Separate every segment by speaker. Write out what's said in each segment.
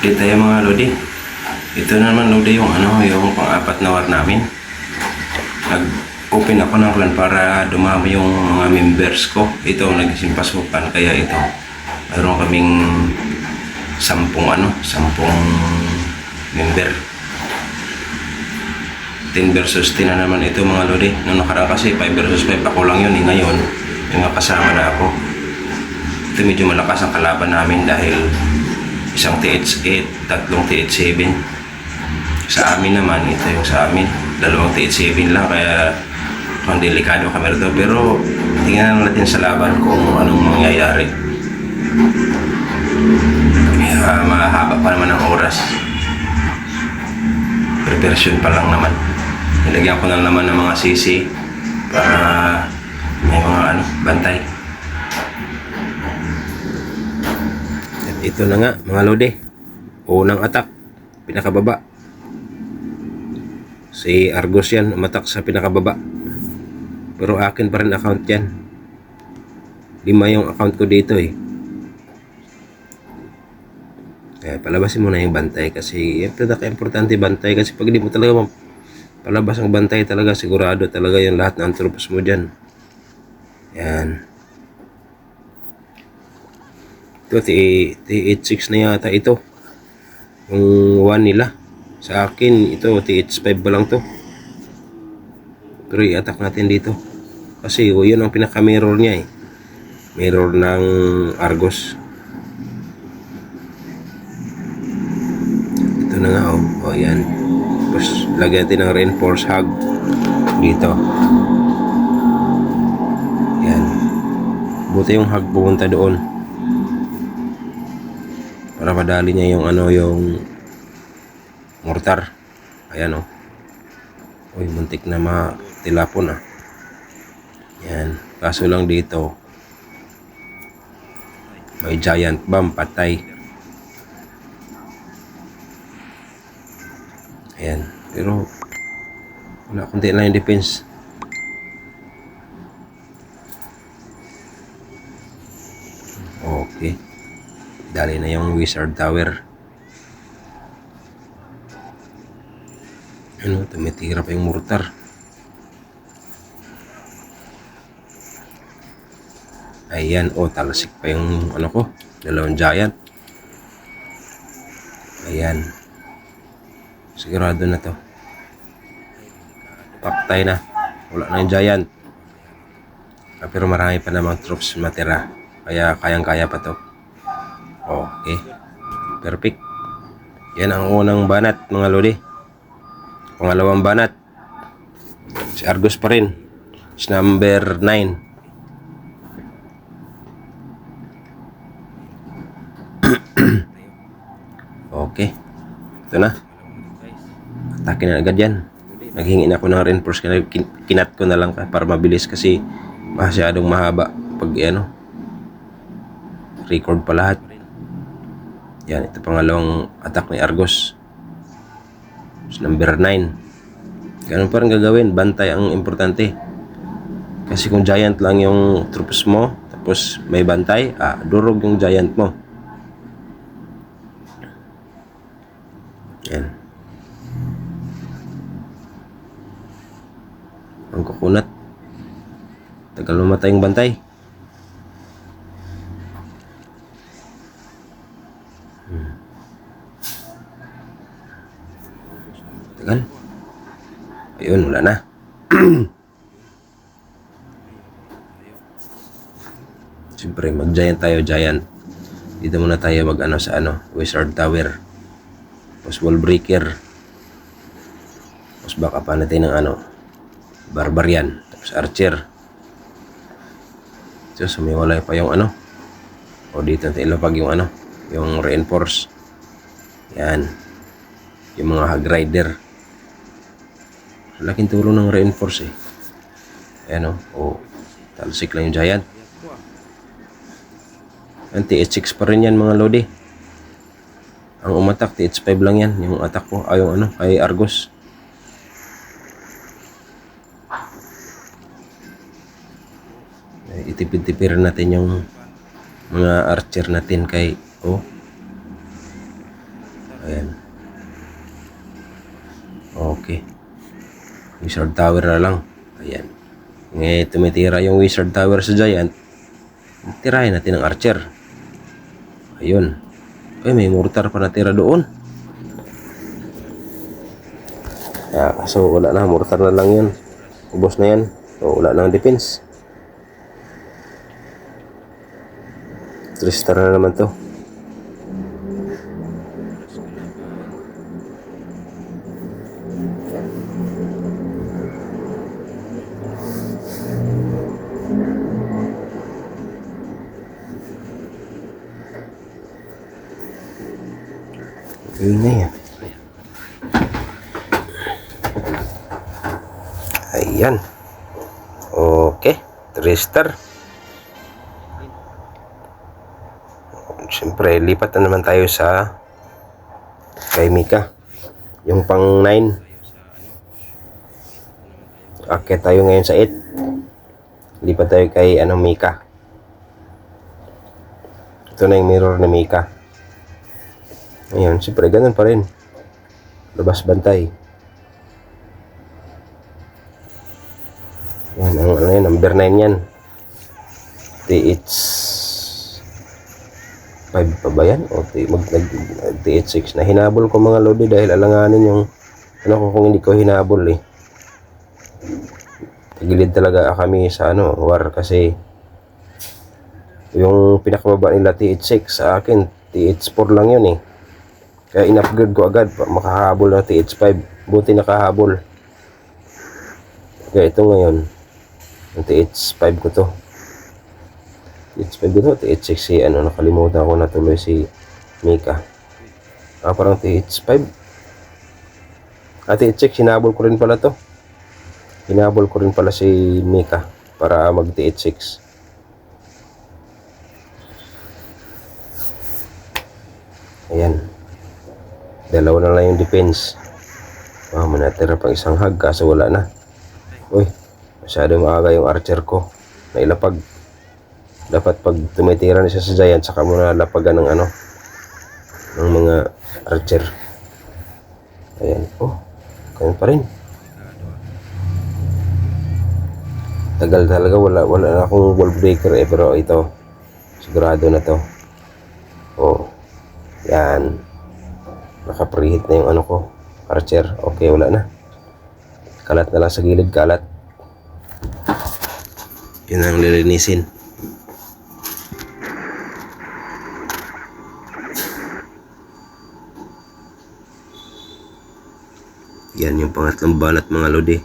Speaker 1: Update tayo mga Lodi. Ito naman Lodi yung yung pang-apat na war namin. Nag-open ako ng plan para dumami yung mga members ko. Ito ang nagising pasukan, kaya ito. Mayroon kaming 10 member. 10 versus 10 na naman ito mga Lodi. Noong nakaraan kasi 5 versus 5 ako lang yun. Ngayon, may mga kasama na ako. Ito medyo malakas ang kalaban namin dahil isang TH8, tatlong TH7. Sa amin naman, ito yung sa amin. Dalawang TH7 lang, kaya ang delikado kami rito. Pero tingnan natin sa laban kung anong mangyayari. Kaya mahaba pa naman ang oras. Preparation pa lang naman. Nilagyan ko na naman ng mga sisi para may mga bantay. At ito na nga mga Lodi, unang attack, pinakababa. Si Argos yan, umatak sa pinakababa. Pero akin pa rin account yan. 5 yung account ko dito eh. Kaya palabasin mo na yung bantay kasi yung pinaka-importante bantay, kasi pag di mo talaga palabas ang bantay talaga, sigurado talaga yung lahat ng troops mo dyan. Yan. Ito, TH6 na yata ito. Yung 1 nila. Sa akin, ito, TH5 ba lang to. Pero i-attack natin dito. Kasi yun ang pinaka-mirror niya eh. Mirror ng Argos. Ito na nga oh. O yan. Tapos lagyan natin ng reinforce hug dito. Yan. Buti yung hug pumunta doon. Para madali niya yung yung mortar. Ayan oh. Uy, muntik na matilapon ah. Yan. Kaso lang dito may giant bomb, patay. Ayan. Pero wala, kunti lang yung defense. Okay. Dali na yung wizard tower. Tumitira pa yung mortar. Ayan, talasik pa yung ko, dalawang giant. Ayan. Sigurado na to. Paktay na. Wala na yung giant. Pero marami pa namang troops matira. Kaya kayang-kaya pa to. Okay. Perfect. Yan ang unang banat mga Lodi. Pangalawang banat. Si Argos pa rin. It's number 9. Okay. Ito na. Atake na agad yan. Naghingi na ako ng reinforce. Kinat ko na lang para mabilis kasi masyadong mahaba pag record pa lahat. Yan, ito pangalawang attack ni Argos. Number 9. Ganun pa rin gagawin. Bantay ang importante. Kasi kung giant lang yung troops mo, tapos may bantay, durog yung giant mo. Yan. Ang kukunat. Tagal mamatay yung bantay. Tagal. Ayun, wala na. Siyempre, mag-giant tayo, giant. Dito muna tayo sa wizard tower. Tapos wall breaker. Tapos baka pa natin ng barbarian. Tapos archer. So, sumiwalay pa yung dito natin ilapag yung yung reinforce. Yan. Yung mga hog rider. Laking tulong ng reinforce eh. Ayan talsik lang yung giant. Ang TH6 pa rin yan mga Lodi. Ang umatak TH5 lang yan. Yung attack ko yung kay Argos. Itipid-tipir natin yung mga archer natin kay Ayan. Okay. Wizard Tower na lang. Ayan. Ngayon, tumitira yung Wizard Tower sa Giant. Tirahin natin ang Archer. Ayun. Ay, may mortar pa natira doon. So, wala na. Mortar na lang yun. Ubos na yan. So, wala na ang defense. 3-star na naman to. Yun na yan. Ayan. Okay. 3-star. Siyempre, lipat na naman tayo sa kay Mika. Yung pang 9. Akit tayo ngayon sa 8. Lipat tayo kay Mika. Ito na yung mirror ni Mika. Ayan, siyempre, ganun pa rin. Labas bantay. Yan, number 9 yan. TH5 pa ba yan? O TH6 na hinabol ko mga lodi dahil alanganin yung kung hindi ko hinabol eh. Tagilid talaga kami sa war kasi yung pinakababa nila TH6 sa akin TH4 lang yun eh. Kaya in-upgrade ko agad makahabol na TH5. Buti nakahabol. Kaya ito ngayon yung TH5 ko to. TH5 ko to. TH6 si nakalimutan ko na tuloy si Mika. Parang TH5. TH6 hinabol ko rin pala to. Hinabol ko rin pala si Mika para mag TH6. Ayan. Dalawa na lang yung defense. Manatira pang isang hag kaso wala na. Uy, masyado maaga yung Archer ko. Nailapag. Dapat pag tumitira na siya sa Giant, saka mo na lapagan ng ng mga Archer. Ayan. Oh, ganyan pa rin. Tagal talaga. Wala na akong wall breaker eh. Pero ito, sigurado na to. Oh, yan. Naka-preheat na yung ko. Archer. Okay, wala na. Kalat na lang sa gilid. Kalat. Yun ang lilinisin. Yan yung pangatlong balat mga lodi.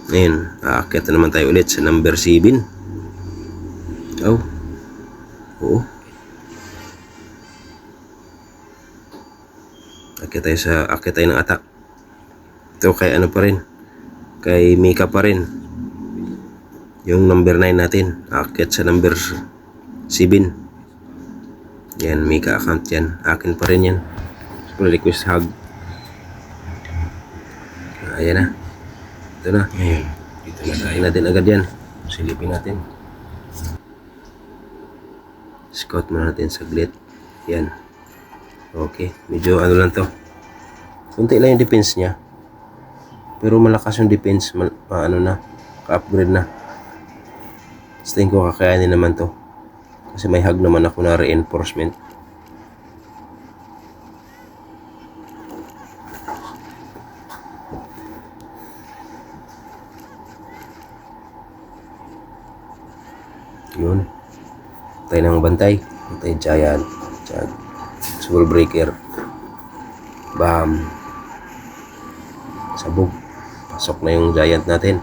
Speaker 1: Ngayon, aakyat na naman tayo ulit sa number 7. Oh. Oo. Aakyat tayo ng attack. Ito kay pa rin. Kay Mika pa rin. Yung number 9 natin. Aakyat sa number 7. Yan, Mika account yan. Akin pa rin yan. Request hug. Ayan na. Ito na. Ayan. Dito na tayo natin agad yan. Silipin natin. Scout muna natin saglit. Yan. Okay. Medyo lang to. Kunti lang yung defense niya. Pero malakas yung defense. Ka-upgrade na. Tingin ko kakayanin naman to. Kasi may hug naman ako na reinforcement. Yun. Tayo ng bantay. Bantay Giant. Soul breaker. Bam. Sabog. Pasok na yung Giant natin.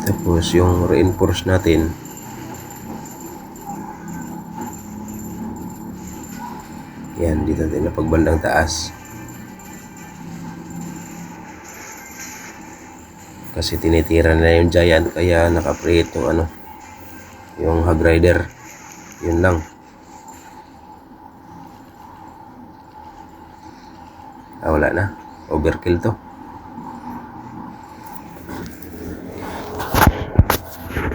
Speaker 1: Tapos yung reinforce natin. Yan. Dito natin na pagbandang taas. Kasi tinitira na yung Giant kaya naka-create yung yung Hog Rider. Yun lang. Wala na. Overkill to.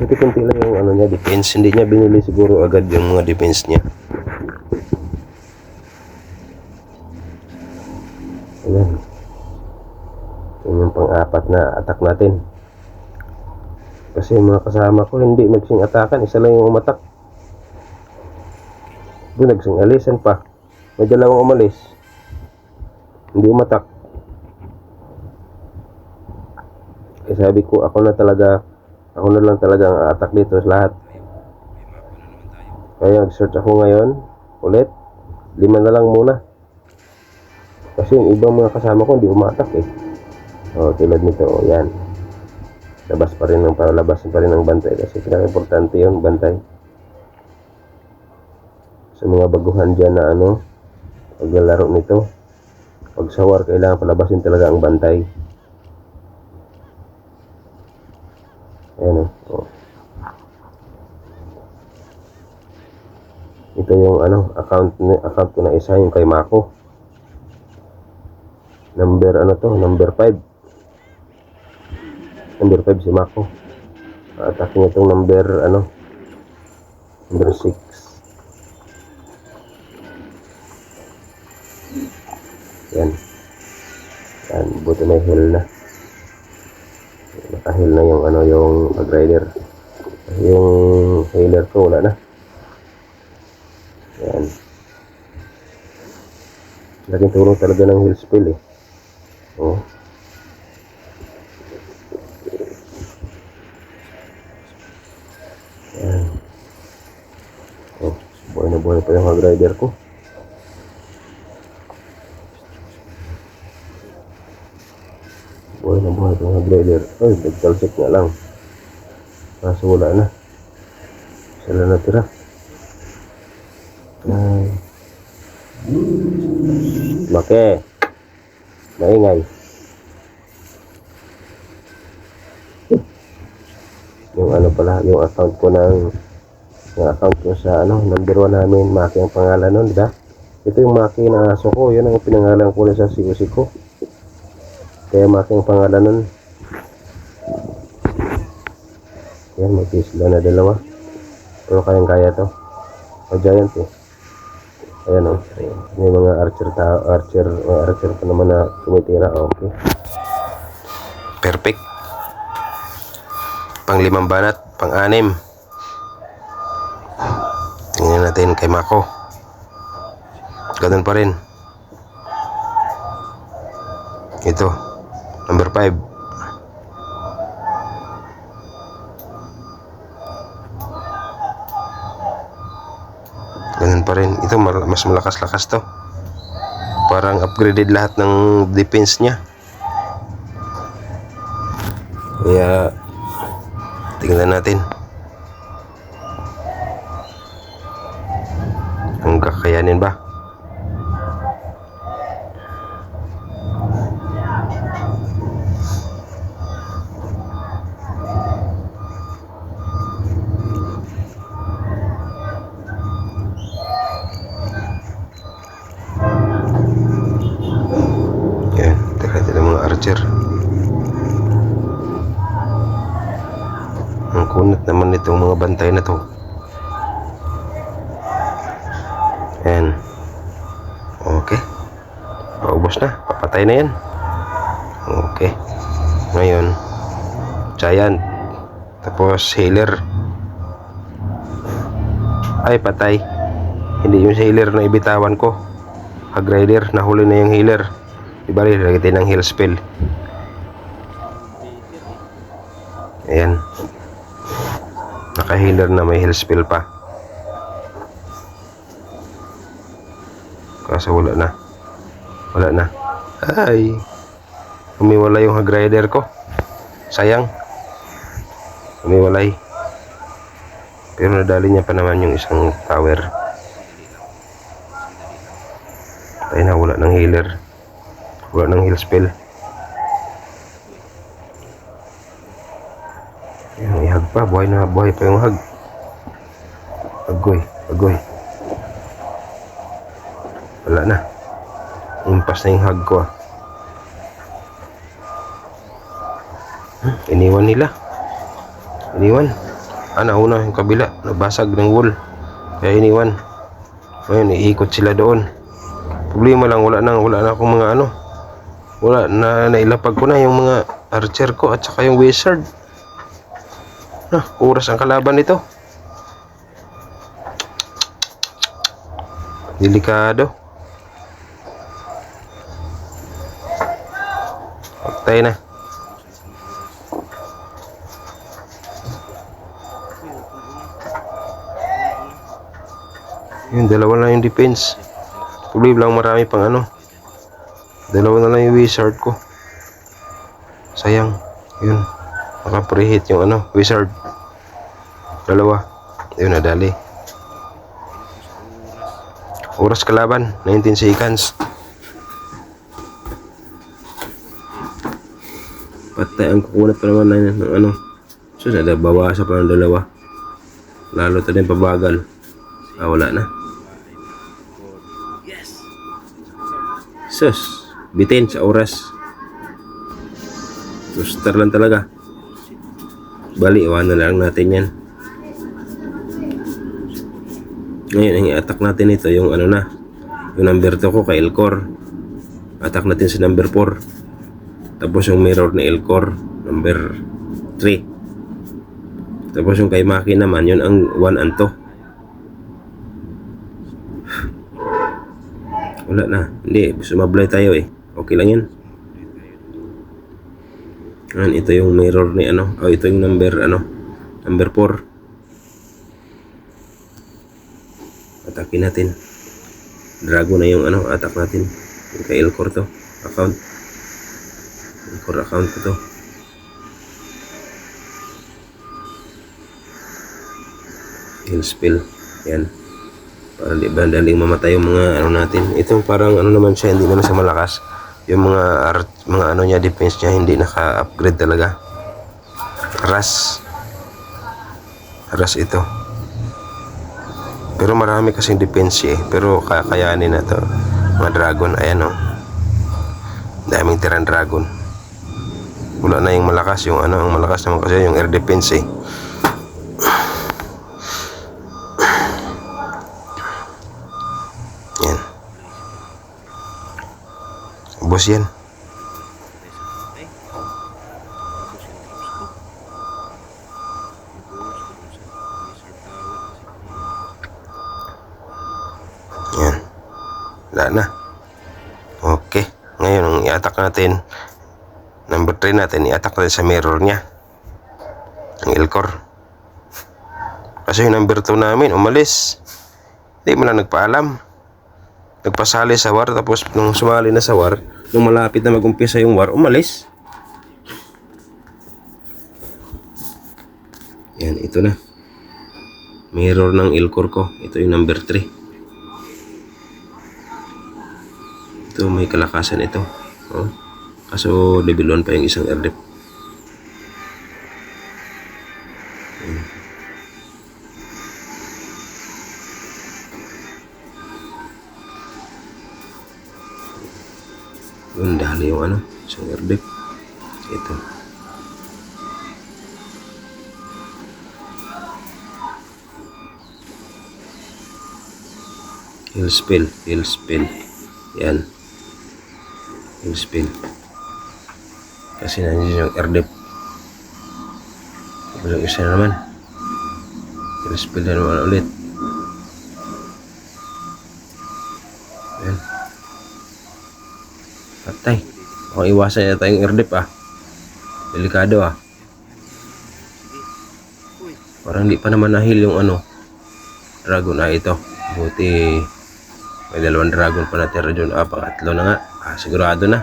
Speaker 1: Kunti-kunti lang yung ano niya, defense. Hindi niya binili siguro agad yung mga defense niya. Ayan. Yun yung pang-apat na attack natin. Kasi yung mga kasama ko hindi nagsing atakan. Isa lang yung umatak. Doon nagsing alisan pa. May dalawang umalis. Hindi umatak. Kaya sabi ko, ako na lang talaga ang attack dito sa lahat. Kaya nag-search ako ngayon ulit. 5 na lang muna. Kasi yung ibang mga kasama ko hindi umatak eh. O, tulad nito, o yan. Labas pa rin ng bantay. Kasi pinaka-importante yung bantay. Sa mga baguhan dyan na paglalaro nito, pag sa war, kailangan palabasin talaga ang bantay. Ayan o. Ito yung account ko na isa, yung kay Mako. Number 5. Number 5 si Mako. Atake niya itong number 6. Yan. Yan, buti may heal na. Naka-heal na yung pag-rider. Yung healer ko wala na. Yan. Laking tulong talaga ng heal spell eh. Oh. Yan. Oh, buhay na buhay pa yung pag-rider ko. Buhay na buhay pa yung pag-rider. Ay, nagtalsik nga lang. Kaso wala na. Sila natira. Ay. Make. Maingay. Yung yung account ko sa number 1 namin, Maki ang pangalan nun, diba? Ito yung Maki na aso ko, yun ang pinangalan ko sa COC ko. Kaya Maki ang pangalan nun. Yan, may sila na dalawa. Pero kayang-kaya to. Giant eh. Ayan o. May mga archer pa naman na tumitira. Okay. Perfect. Pang-5 banat. Pang-6. Tingnan natin kay Mako. Ganun pa rin. Ito. Number 5. Ganun pa rin. Ito mas malakas-lakas to. Parang upgraded lahat ng defense niya. Kaya tingnan natin kung kakayanin ba. Ang kunat naman itong mga bantay na to. Ayan. Okay. Paubos na. Papatay na yan. Okay. Ngayon, giant. Tapos healer. Ay, patay. Hindi yung healer na ibitawan ko. Hag rider. Nahuli na yung healer. Ibali, lagyan ng heal spell. Ayan. Naka-healer na, may heal spell pa. Kaso wala na. Wala na. Ay. Umiwalay yung hag rider ko. Sayang. Umiwalay. Pero nadali niya pa naman yung isang tower. Ay na, wala ng healer. Wala ng heal spell. May hag pa, buhay pa yung hag. Agoy. Wala na. Impas na yung hag ko. Iniwan nila. nauna yung kabila, nabasag ng wall, kaya iniwan. Ngayon iikot sila doon. Problema lang, wala na akong mga wala na, nailapag ko na yung mga archer ko at saka yung wizard. Oras ang kalaban nito. Delikado. Patay na. Yung dalawa na yung defense. Problema lang, marami pang dalawa na lang yung wizard ko. Sayang. Yun. Naka-preheat yung wizard. Dalawa. Yun, nadali. Oras kalaban, 19 seconds. Patay ang kukunat pa naman ng So, bawasan pa ng dalawa. Lalo ito din pabagal. Wala na. Sus, bitin sa oras. Suster lang talaga. Bali, iwanan na lang natin yan. Ngayon, ang i-attack natin ito, yung yung number 2 ko kay Elcor. Attack natin sa number 4. Tapos yung mirror ni Elcor, number 3. Tapos yung kay Maki naman, yun ang 1 and 2. Wala na. Hindi, sumablay tayo eh. Okay lang yun. Ito yung mirror ni ito yung number number 4. Atakin natin. Dragon na yung attack natin. Yung kay Elcor to. Account. Elcor account ko to. Heal spell. Yan. Para di ba daling mamatay yung mga natin. Ito parang naman siya, hindi naman siya malakas. Yung mga niya, defense niya hindi naka-upgrade talaga. Ras ito. Pero marami kasing defense pero kakayanin na to. Mga dragon, ayan daming tirang dragon. Wala na yung malakas, yung ang malakas naman kasi yung air defense Bos yan. Yan. Wala na. Okay. Ngayon, ang i-attack natin, number 3 natin, i-attack natin sa mirror niya. Ang Elcor. Kasi yung number 2 namin, umalis. Hindi mo lang nagpaalam. Nagpasali sa war, tapos nung sumali na sa war, nung malapit na mag-umpisa yung war, umalis. Yan, ito na. Mirror ng Elcor ko. Ito yung number 3. Ito, may kalakasan ito. Kaso, level 1 pa yung isang air dep. Yun, dahil yung isang air dep. Ito. Heal spell. Yan. Heal spell. Kasi nandiyan yung air dep. Tapos yung isa naman. Heal spell na naman ulit. Yan. Patay. Kung iwasan na tayong air dep delikado parang hindi pa naman nahil yung dragon ito. Buti may 2 dragon pa natira dyan. Pangatlo na nga. Sigurado na.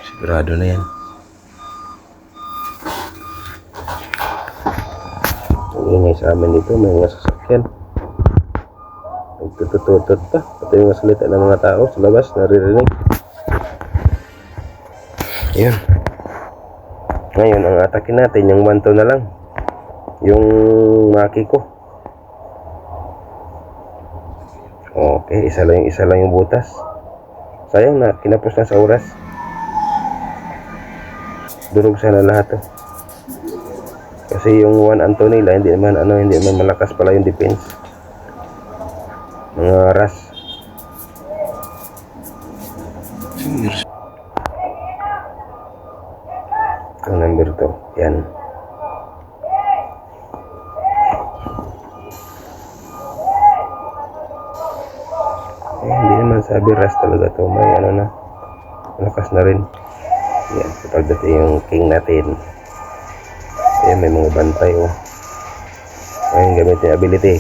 Speaker 1: Sigurado na yan. Ingay sa amin dito, may mga sasakyan. Nagtututot pa. Pati yung salita ng mga tao sa labas, naririnig. Yun. Ngayon, ang atakin natin, yung 1-2 na lang. Yung Maki ko. Okay, isa lang yung butas. Sayang na, kinapos na sa oras. Durog sana lahat to. Kasi yung Juan Antonila, hindi naman malakas pala yung defense. Mga ras. Ang number 2, yan. Hindi naman sabi ras talaga to. May malakas na rin. Yan, pagdating yung king natin. Ayan, may mga bantay Ngayon gamit yung ability.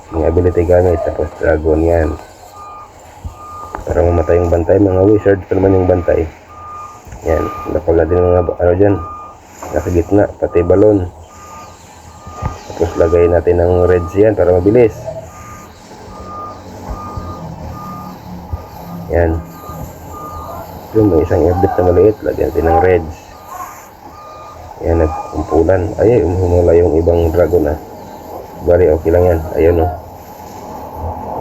Speaker 1: Yung ability gamit, tapos dragon yan. Para mamatay yung bantay. Mga wizard pa naman yung bantay. Yan, nakul na din mga dyan. Nasa gitna, pati balon. Tapos lagay natin ng reds yan para mabilis. Yan. Yung may isang airdip na maliit, lagyan natin ng reds. Yan, nagkumpulan. Ay, humula yung ibang dragon Bari, okay lang yan. Ayun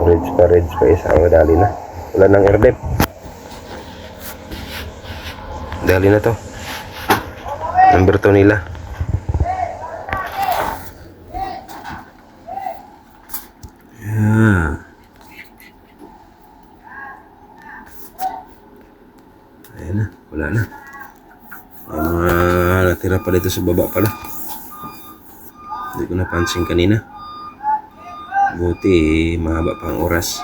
Speaker 1: Reds pa isa. Dali na. Wala nang airdip. Dali na to. Number 2 nila. Yeah. Ayan na. Wala na. May mga natira pa dito sa baba pala. Hindi ko napansin kanina. Buti mahaba pa ang oras.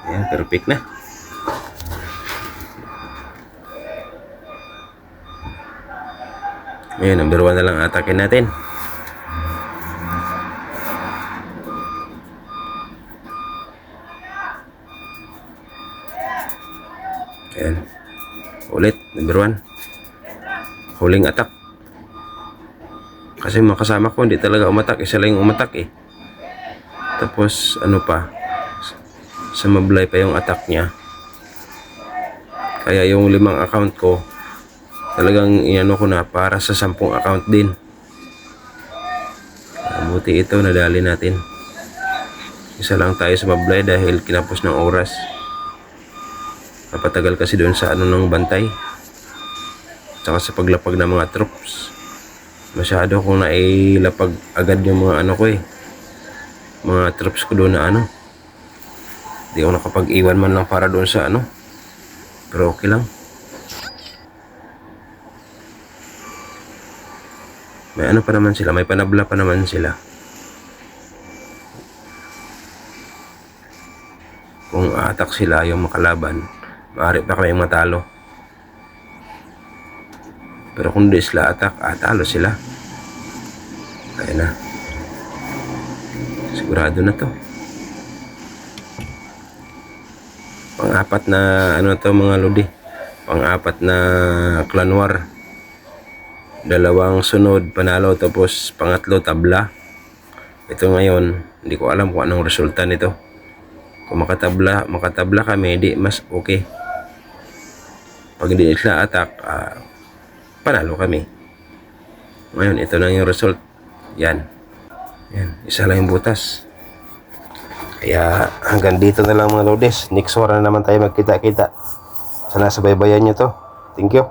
Speaker 1: Ayan, perfect na. Ayan, number 1 na lang atakin natin. Ayan. Ulit, number 1. Huling attack. Kasi makasama ko, hindi talaga umatak. Isa lang yung umatak Tapos, sumablay pa yung attack niya. Kaya yung 5 account ko, talagang ko na para sa 10 account din. Buti ito, nadali natin. Isa lang tayo sumablay dahil kinapos ng oras. Napatagal kasi doon sa ng bantay. Tsaka sa paglapag ng mga troops. Masyado kung nailapag agad yung mga mga troops ko doon na Di ako nakapag-iwan man lang para doon sa Pero okay lang. May pa naman sila, may panabla pa naman sila. Kung attack sila yung makalaban, maaari pa kami matalo. Pero kung di sila attack, talo sila. Kaya na. Sigurado na to. Pang-apat na to mga lodi. Pang-apat na clan war. 2 sunod panalo, tapos pangatlo tabla. Ito ngayon, hindi ko alam kung anong resulta nito. Kung makatabla kami, di mas okay. Pag hindi sila attack, panalo kami. Ngayon, ito na yung result. Yan. Isa lang yung butas. Kaya hanggang dito na lang mga lodes. Next war na naman tayo magkita-kita. Sana sabaybayan nyo to. Thank you.